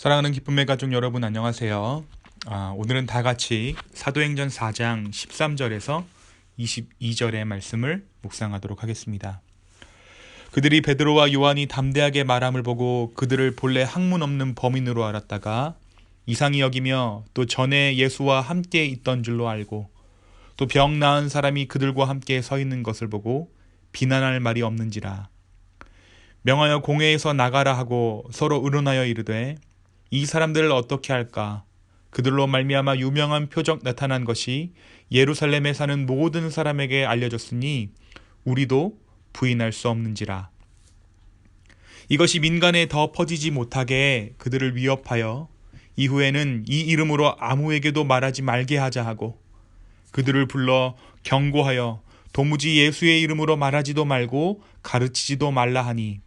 사랑하는 기쁨의 가족 여러분, 안녕하세요. 오늘은 다 같이 사도행전 4장 13절에서 22절의 말씀을 묵상하도록 하겠습니다. 그들이 베드로와 요한이 담대하게 말함을 보고 그들을 본래 학문 없는 범인으로 알았다가 이상히 여기며 또 전에 예수와 함께 있던 줄로 알고 또 병 나은 사람이 그들과 함께 서 있는 것을 보고 비난할 말이 없는지라. 명하여 공회에서 나가라 하고 서로 의논하여 이르되 이 사람들을 어떻게 할까? 그들로 말미암아 유명한 표적 나타난 것이 예루살렘에 사는 모든 사람에게 알려졌으니 우리도 부인할 수 없는지라. 이것이 민간에 더 퍼지지 못하게 그들을 위협하여 이후에는 이 이름으로 아무에게도 말하지 말게 하자 하고 그들을 불러 경고하여 도무지 예수의 이름으로 말하지도 말고 가르치지도 말라 하니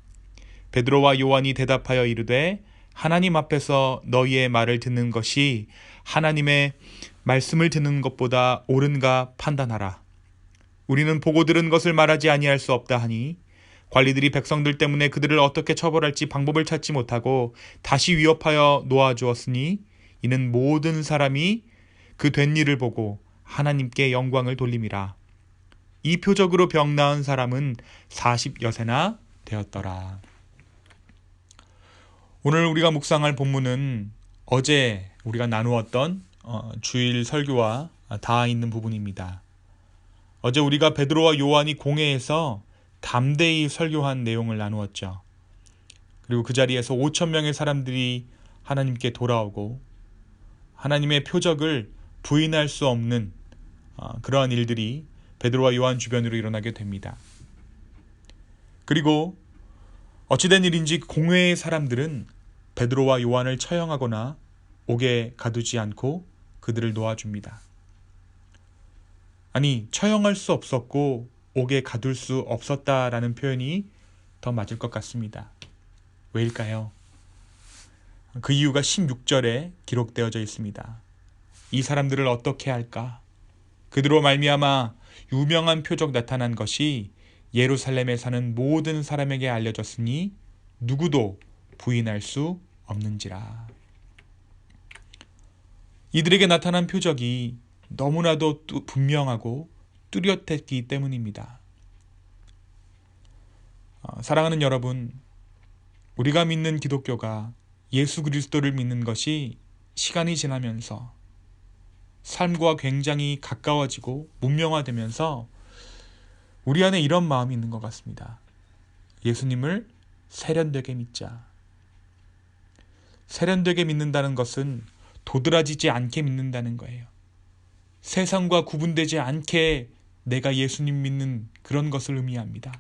베드로와 요한이 대답하여 이르되 하나님 앞에서 너희의 말을 듣는 것이 하나님의 말씀을 듣는 것보다 옳은가 판단하라. 우리는 보고 들은 것을 말하지 아니할 수 없다 하니 관리들이 백성들 때문에 그들을 어떻게 처벌할지 방법을 찾지 못하고 다시 위협하여 놓아주었으니 이는 모든 사람이 그 된 일을 보고 하나님께 영광을 돌림이라. 이 표적으로 병 나은 사람은 40여세나 되었더라. 오늘 우리가 묵상할 본문은 어제 우리가 나누었던 주일 설교와 닿아 있는 부분입니다. 어제 우리가 베드로와 요한이 공회에서 담대히 설교한 내용을 나누었죠. 그리고 그 자리에서 5,000명의 사람들이 하나님께 돌아오고 하나님의 표적을 부인할 수 없는 그러한 일들이 베드로와 요한 주변으로 일어나게 됩니다. 그리고 어찌된 일인지 공회의 사람들은 베드로와 요한을 처형하거나 옥에 가두지 않고 그들을 놓아줍니다. 아니, 처형할 수 없었고 옥에 가둘 수 없었다라는 표현이 더 맞을 것 같습니다. 왜일까요? 그 이유가 16절에 기록되어져 있습니다. 이 사람들을 어떻게 할까? 그들로 말미암아 유명한 표적 나타난 것이 예루살렘에 사는 모든 사람에게 알려졌으니 누구도 부인할 수 없는지라. 이들에게 나타난 표적이 너무나도 분명하고 뚜렷했기 때문입니다. 사랑하는 여러분, 우리가 믿는 기독교가 예수 그리스도를 믿는 것이 시간이 지나면서 삶과 굉장히 가까워지고 문명화되면서 우리 안에 이런 마음이 있는 것 같습니다. 예수님을 세련되게 믿자. 세련되게 믿는다는 것은 도드라지지 않게 믿는다는 거예요. 세상과 구분되지 않게 내가 예수님 믿는 그런 것을 의미합니다.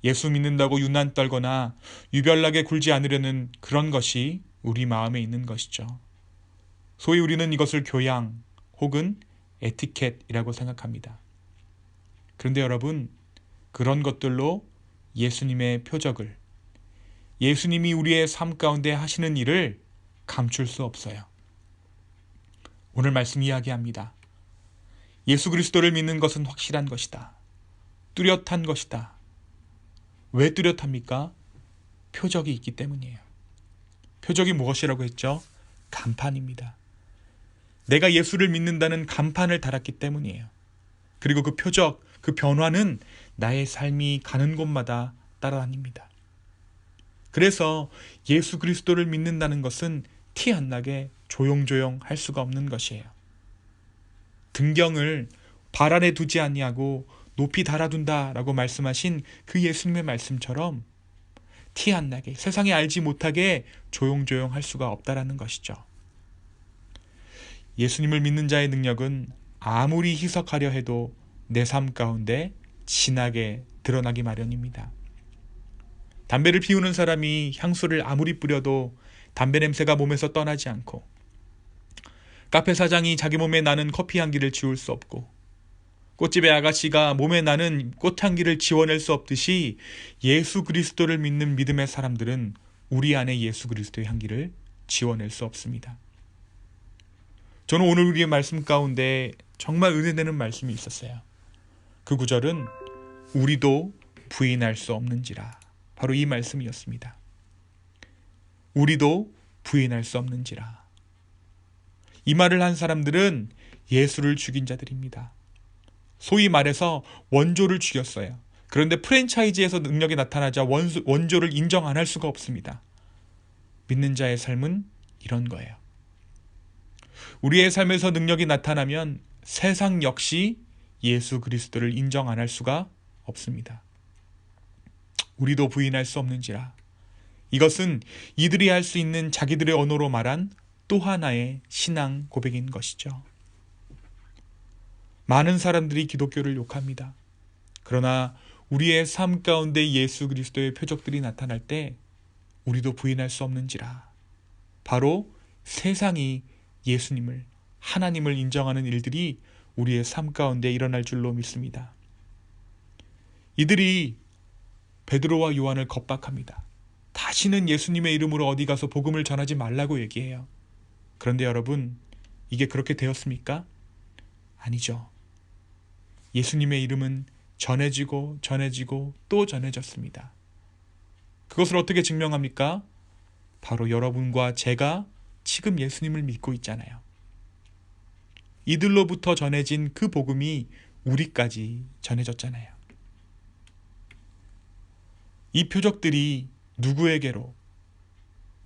예수 믿는다고 유난 떨거나 유별나게 굴지 않으려는 그런 것이 우리 마음에 있는 것이죠. 소위 우리는 이것을 교양 혹은 에티켓이라고 생각합니다. 그런데 여러분, 그런 것들로 예수님의 표적을, 예수님이 우리의 삶 가운데 하시는 일을 감출 수 없어요. 오늘 말씀 이야기합니다. 예수 그리스도를 믿는 것은 확실한 것이다. 뚜렷한 것이다. 왜 뚜렷합니까? 표적이 있기 때문이에요. 표적이 무엇이라고 했죠? 간판입니다. 내가 예수를 믿는다는 간판을 달았기 때문이에요. 그리고 그 표적, 그 변화는 나의 삶이 가는 곳마다 따라다닙니다. 그래서 예수 그리스도를 믿는다는 것은 티 안 나게 조용조용 할 수가 없는 것이에요. 등경을 발 아래 두지 아니하고 높이 달아둔다라고 말씀하신 그 예수님의 말씀처럼 티 안 나게, 세상에 알지 못하게 조용조용 할 수가 없다라는 것이죠. 예수님을 믿는 자의 능력은 아무리 희석하려 해도 내 삶 가운데 진하게 드러나기 마련입니다. 담배를 피우는 사람이 향수를 아무리 뿌려도 담배 냄새가 몸에서 떠나지 않고, 카페 사장이 자기 몸에 나는 커피 향기를 지울 수 없고, 꽃집의 아가씨가 몸에 나는 꽃향기를 지워낼 수 없듯이 예수 그리스도를 믿는 믿음의 사람들은 우리 안에 예수 그리스도의 향기를 지워낼 수 없습니다. 저는 오늘 우리의 말씀 가운데 정말 은혜되는 말씀이 있었어요. 그 구절은 우리도 부인할 수 없는지라. 바로 이 말씀이었습니다. 우리도 부인할 수 없는지라. 이 말을 한 사람들은 예수를 죽인 자들입니다. 소위 말해서 원조를 죽였어요. 그런데 프랜차이즈에서 능력이 나타나자 원조를 인정 안 할 수가 없습니다. 믿는 자의 삶은 이런 거예요. 우리의 삶에서 능력이 나타나면 세상 역시 예수 그리스도를 인정 안 할 수가 없습니다. 우리도 부인할 수 없는지라. 이것은 이들이 할 수 있는 자기들의 언어로 말한 또 하나의 신앙 고백인 것이죠. 많은 사람들이 기독교를 욕합니다. 그러나 우리의 삶 가운데 예수 그리스도의 표적들이 나타날 때 우리도 부인할 수 없는지라. 바로 세상이 예수님을, 하나님을 인정하는 일들이 우리의 삶 가운데 일어날 줄로 믿습니다. 이들이 베드로와 요한을 겁박합니다. 다시는 예수님의 이름으로 어디 가서 복음을 전하지 말라고 얘기해요. 그런데 여러분, 이게 그렇게 되었습니까? 아니죠. 예수님의 이름은 전해지고 또 전해졌습니다. 그것을 어떻게 증명합니까? 바로 여러분과 제가 지금 예수님을 믿고 있잖아요. 이들로부터 전해진 그 복음이 우리까지 전해졌잖아요. 이 표적들이 누구에게로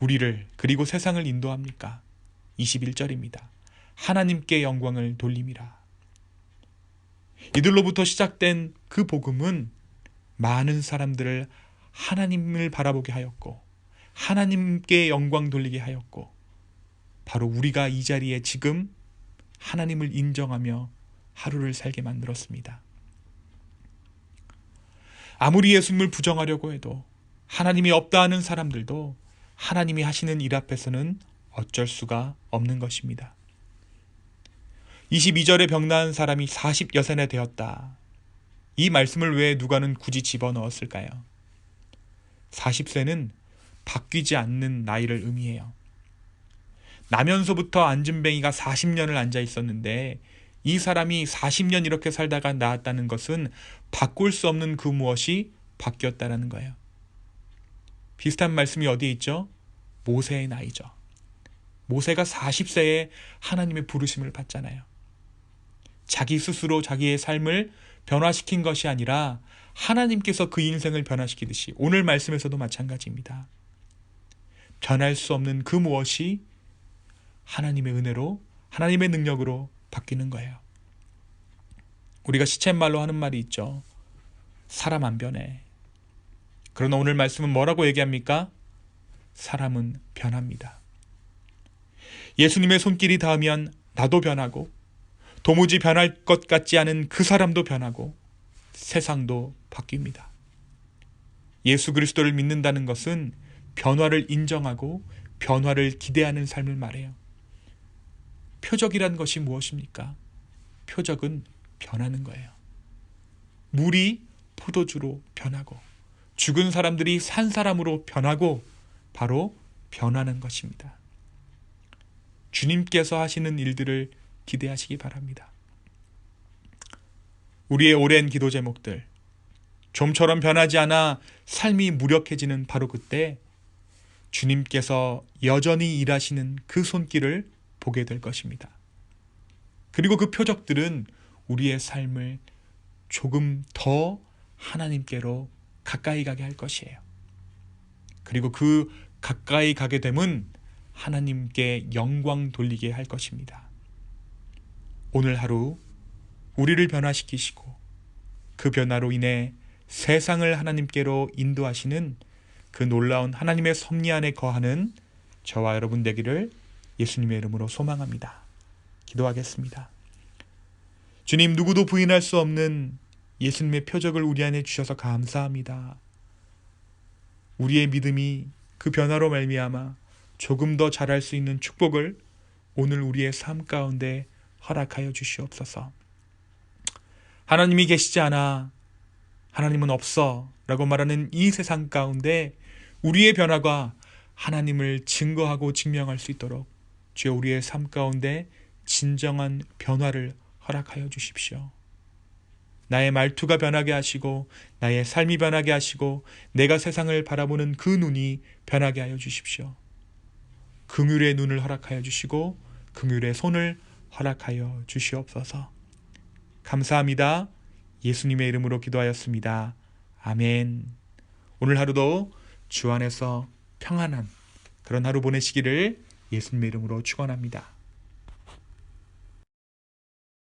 우리를 그리고 세상을 인도합니까? 21절입니다. 하나님께 영광을 돌림이라. 이들로부터 시작된 그 복음은 많은 사람들을 하나님을 바라보게 하였고 하나님께 영광 돌리게 하였고 바로 우리가 이 자리에 지금 하나님을 인정하며 하루를 살게 만들었습니다. 아무리 예수님을 부정하려고 해도 하나님이 없다 하는 사람들도 하나님이 하시는 일 앞에서는 어쩔 수가 없는 것입니다. 22절에 병나은 사람이 40여세나 되었다. 이 말씀을 왜 누가는 굳이 집어넣었을까요? 40세는 바뀌지 않는 나이를 의미해요. 나면서부터 안진뱅이가 40년을 앉아 있었는데 이 사람이 40년 이렇게 살다가 나았다는 것은 바꿀 수 없는 그 무엇이 바뀌었다는 거예요. 비슷한 말씀이 어디에 있죠? 모세의 나이죠. 모세가 40세에 하나님의 부르심을 받잖아요. 자기 스스로 자기의 삶을 변화시킨 것이 아니라 하나님께서 그 인생을 변화시키듯이 오늘 말씀에서도 마찬가지입니다. 변할 수 없는 그 무엇이 하나님의 은혜로 하나님의 능력으로 바뀌는 거예요. 우리가 시쳇말로 하는 말이 있죠. 사람 안 변해. 그러나 오늘 말씀은 뭐라고 얘기합니까? 사람은 변합니다. 예수님의 손길이 닿으면 나도 변하고 도무지 변할 것 같지 않은 그 사람도 변하고 세상도 바뀝니다. 예수 그리스도를 믿는다는 것은 변화를 인정하고 변화를 기대하는 삶을 말해요. 표적이란 것이 무엇입니까? 표적은 변하는 거예요. 물이 포도주로 변하고 죽은 사람들이 산 사람으로 변하고 바로 변하는 것입니다. 주님께서 하시는 일들을 기대하시기 바랍니다. 우리의 오랜 기도 제목들, 좀처럼 변하지 않아 삶이 무력해지는 바로 그때 주님께서 여전히 일하시는 그 손길을 보게 될 것입니다. 그리고 그 표적들은 우리의 삶을 조금 더 하나님께로 가까이 가게 할 것이에요. 그리고 그 가까이 가게 됨은 하나님께 영광 돌리게 할 것입니다. 오늘 하루 우리를 변화시키시고 그 변화로 인해 세상을 하나님께로 인도하시는 그 놀라운 하나님의 섭리 안에 거하는 저와 여러분 되기를 예수님의 이름으로 소망합니다. 기도하겠습니다. 주님, 누구도 부인할 수 없는 예수님의 표적을 우리 안에 주셔서 감사합니다. 우리의 믿음이 그 변화로 말미암아 조금 더 잘할 수 있는 축복을 오늘 우리의 삶 가운데 허락하여 주시옵소서. 하나님이 계시지 않아, 하나님은 없어 라고 말하는 이 세상 가운데 우리의 변화가 하나님을 증거하고 증명할 수 있도록 주여 우리의 삶 가운데 진정한 변화를 허락하여 주십시오. 나의 말투가 변하게 하시고 나의 삶이 변하게 하시고 내가 세상을 바라보는 그 눈이 변하게 하여 주십시오. 긍휼의 눈을 허락하여 주시고 긍휼의 손을 허락하여 주시옵소서. 감사합니다. 예수님의 이름으로 기도하였습니다. 아멘. 오늘 하루도 주 안에서 평안한 그런 하루 보내시기를 예수님의 이름으로 축원합니다.